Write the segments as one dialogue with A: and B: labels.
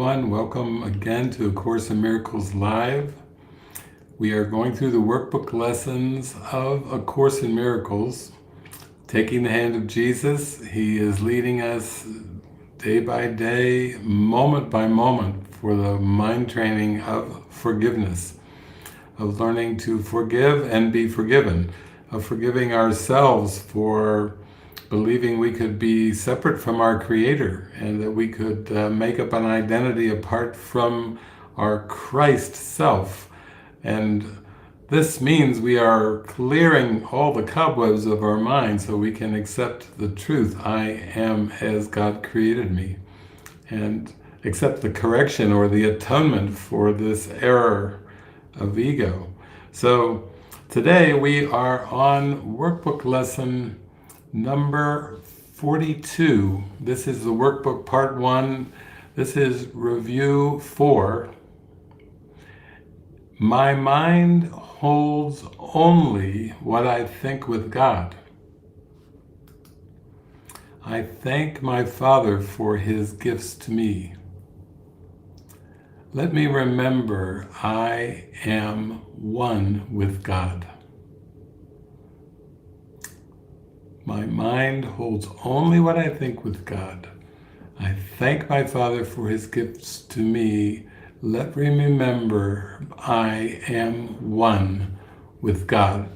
A: everyone. Welcome again to A Course in Miracles Live. We are going through the workbook lessons of A Course in Miracles, taking the hand of Jesus. He is leading us day by day, moment by moment, for the mind training of forgiveness, of learning to forgive and be forgiven, of forgiving ourselves for believing we could be separate from our Creator and that we could make up an identity apart from our Christ self. And this means we are clearing all the cobwebs of our mind so we can accept the truth, I am as God created me, and accept the correction or the atonement for this error of ego. So today we are on workbook lesson number 42. This is the workbook part 1. This is review 4. My mind holds only what I think with God. I thank my Father for His gifts to me. Let me remember I am one with God. My mind holds only what I think with God. I thank my Father for His gifts to me. Let me remember I am one with God.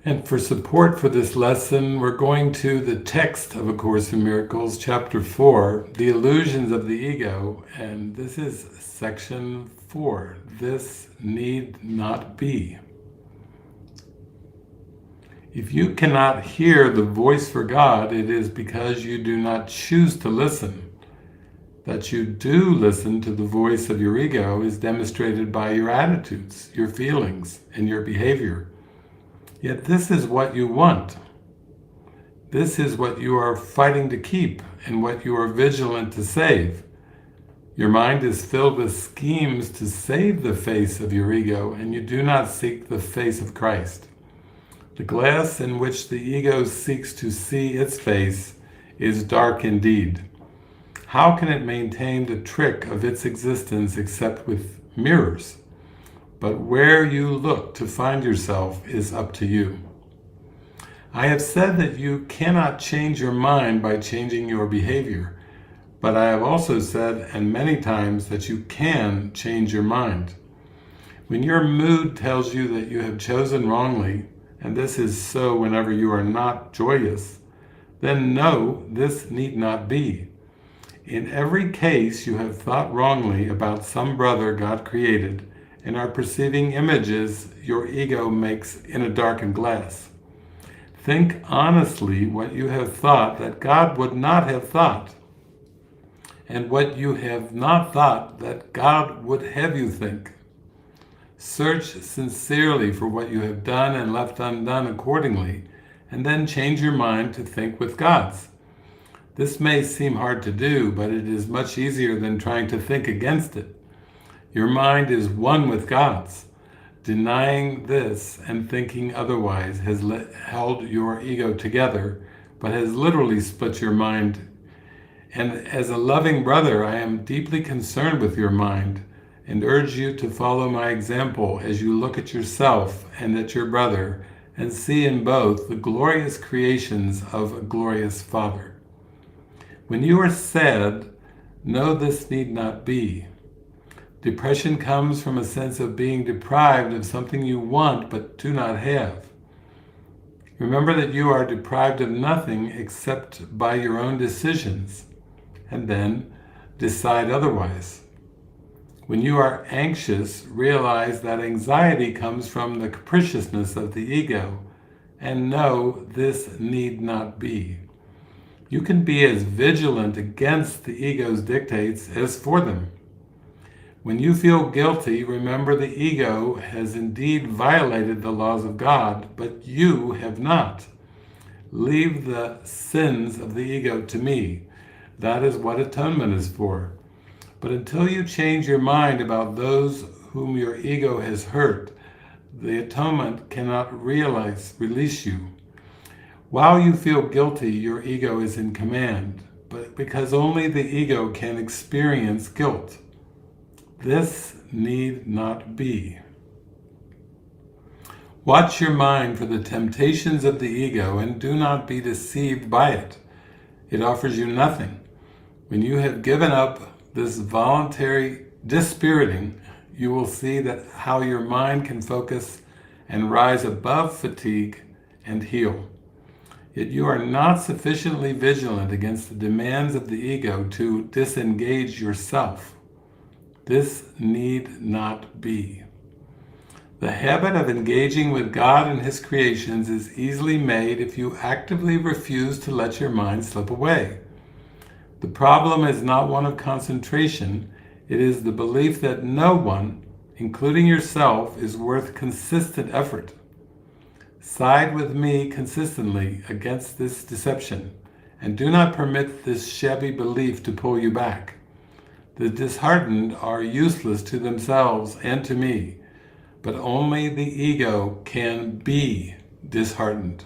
A: And for support for this lesson, we're going to the text of A Course in Miracles, chapter 4, The Illusions of the Ego, and this is section 4. This need not be. If you cannot hear the voice for God, it is because you do not choose to listen. That you do listen to the voice of your ego is demonstrated by your attitudes, your feelings, and your behavior. Yet this is what you want. This is what you are fighting to keep and what you are vigilant to save. Your mind is filled with schemes to save the face of your ego, and you do not seek the face of Christ. The glass in which the ego seeks to see its face is dark indeed. How can it maintain the trick of its existence except with mirrors? But where you look to find yourself is up to you. I have said that you cannot change your mind by changing your behavior, but I have also said, and many times, that you can change your mind. When your mood tells you that you have chosen wrongly, and this is so whenever you are not joyous, then no, this need not be. In every case you have thought wrongly about some brother God created, and are perceiving images your ego makes in a darkened glass. Think honestly what you have thought that God would not have thought, and what you have not thought that God would have you think. Search sincerely for what you have done and left undone accordingly, and then change your mind to think with God's. This may seem hard to do, but it is much easier than trying to think against it. Your mind is one with God's. Denying this and thinking otherwise has held your ego together, but has literally split your mind. And as a loving brother, I am deeply concerned with your mind, and urge you to follow my example as you look at yourself and at your brother, and see in both the glorious creations of a glorious Father. When you are sad, know this need not be. Depression comes from a sense of being deprived of something you want but do not have. Remember that you are deprived of nothing except by your own decisions, and then decide otherwise. When you are anxious, realize that anxiety comes from the capriciousness of the ego, and know this need not be. You can be as vigilant against the ego's dictates as for them. When you feel guilty, remember the ego has indeed violated the laws of God, but you have not. Leave the sins of the ego to me. That is what atonement is for. But until you change your mind about those whom your ego has hurt, the atonement cannot release you. While you feel guilty, your ego is in command, but because only the ego can experience guilt. This need not be. Watch your mind for the temptations of the ego and do not be deceived by it. It offers you nothing. When you have given up this voluntary dispiriting, you will see that how your mind can focus and rise above fatigue and heal. Yet you are not sufficiently vigilant against the demands of the ego to disengage yourself. This need not be. The habit of engaging with God and His creations is easily made if you actively refuse to let your mind slip away. The problem is not one of concentration, it is the belief that no one, including yourself, is worth consistent effort. Side with me consistently against this deception, and do not permit this shabby belief to pull you back. The disheartened are useless to themselves and to me, but only the ego can be disheartened.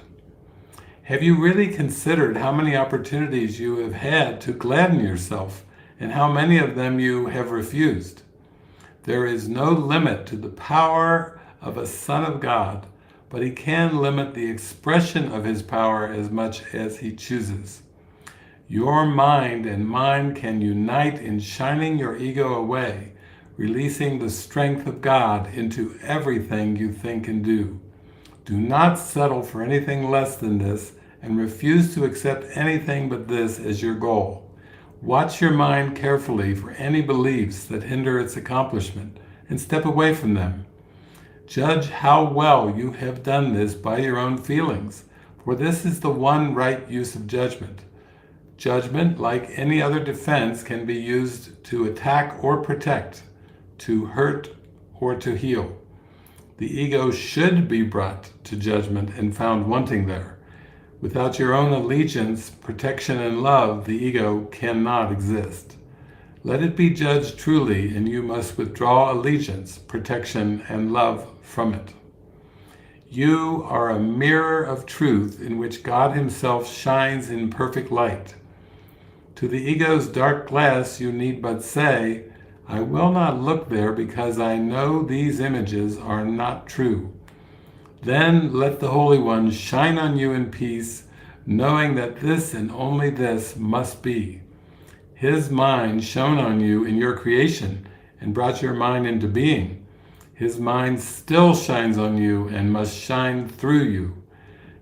A: Have you really considered how many opportunities you have had to gladden yourself, and how many of them you have refused? There is no limit to the power of a Son of God, but He can limit the expression of His power as much as He chooses. Your mind and mine can unite in shining your ego away, releasing the strength of God into everything you think and do. Do not settle for anything less than this, and refuse to accept anything but this as your goal. Watch your mind carefully for any beliefs that hinder its accomplishment, and step away from them. Judge how well you have done this by your own feelings, for this is the one right use of judgment. Judgment, like any other defense, can be used to attack or protect, to hurt or to heal. The ego should be brought to judgment and found wanting there. Without your own allegiance, protection, and love, the ego cannot exist. Let it be judged truly, and you must withdraw allegiance, protection, and love from it. You are a mirror of truth in which God Himself shines in perfect light. To the ego's dark glass you need but say, I will not look there because I know these images are not true. Then let the Holy One shine on you in peace, knowing that this and only this must be. His mind shone on you in your creation and brought your mind into being. His mind still shines on you and must shine through you.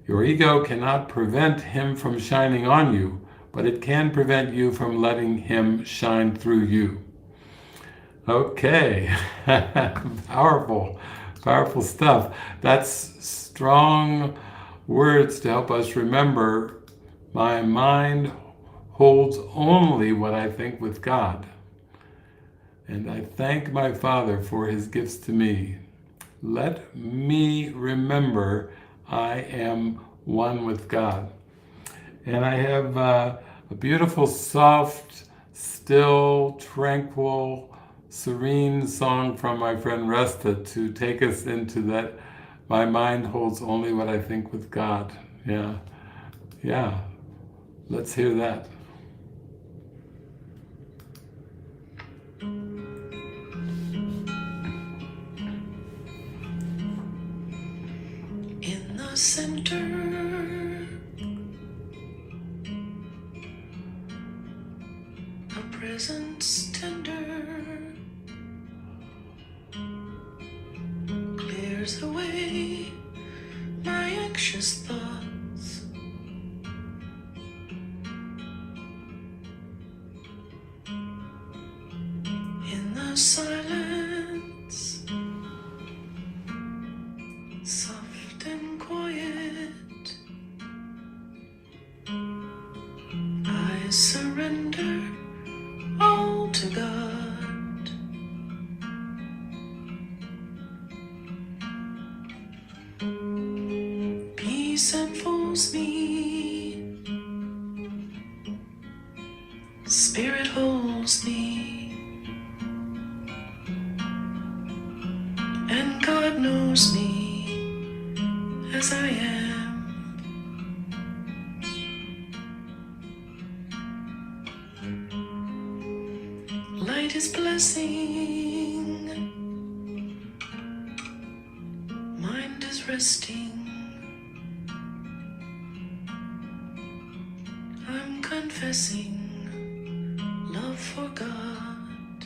A: Your ego cannot prevent Him from shining on you, but it can prevent you from letting Him shine through you. Okay, powerful stuff. That's strong words to help us remember my mind holds only what I think with God. And I thank my Father for His gifts to me. Let me remember I am one with God. And I have a beautiful, soft, still, tranquil, serene song from my friend Resta to take us into that my mind holds only what I think with God. Yeah. Let's hear that.
B: In the center, a presence tender clears away my anxious thoughts. In the silence, soft and quiet, I surrender all to God. Peace enfolds me, Spirit holds me, and God knows me as I am. Light is blessing. Mind is resting. I'm confessing love for God.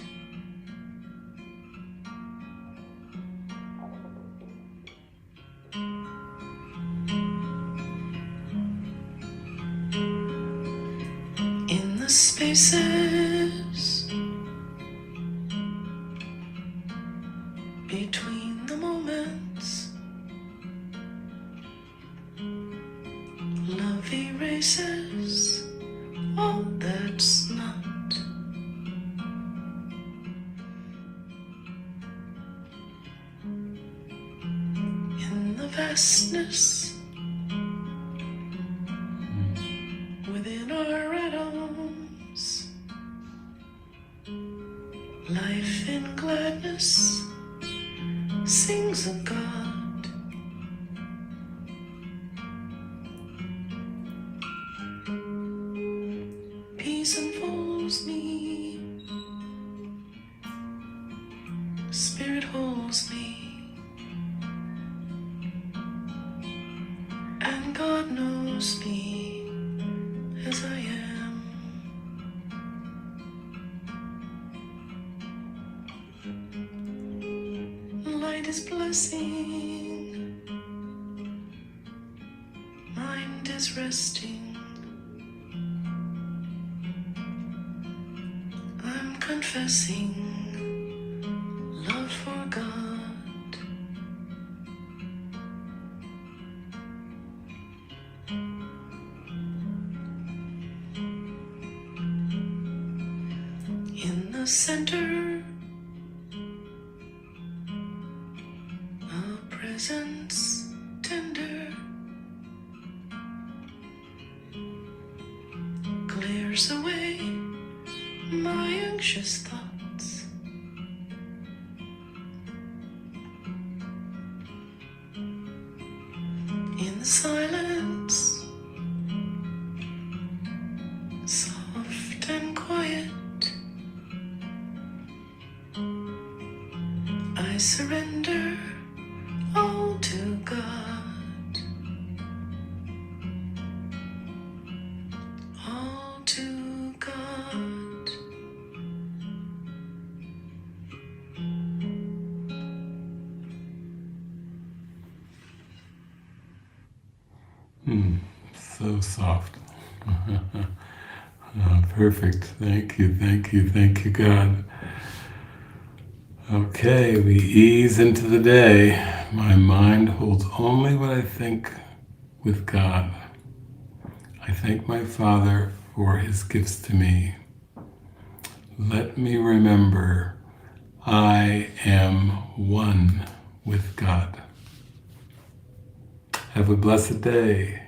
B: In the spaces between the moments, love erases all that's not. In the vastness within our atoms, life in gladness sings of God. Peace enfolds me, Spirit holds me, and God knows me as I am. Light is blessing, mind is resting. I'm confessing love for God. In the center, a presence tender clears away my anxious thoughts. In the silence, soft and quiet, I surrender all to God, all to God.
A: So soft. Perfect. Thank you, God. Okay, we ease into the day. My mind holds only what I think with God. I thank my Father for his gifts to me. Let me remember I am one with God. Have a blessed day.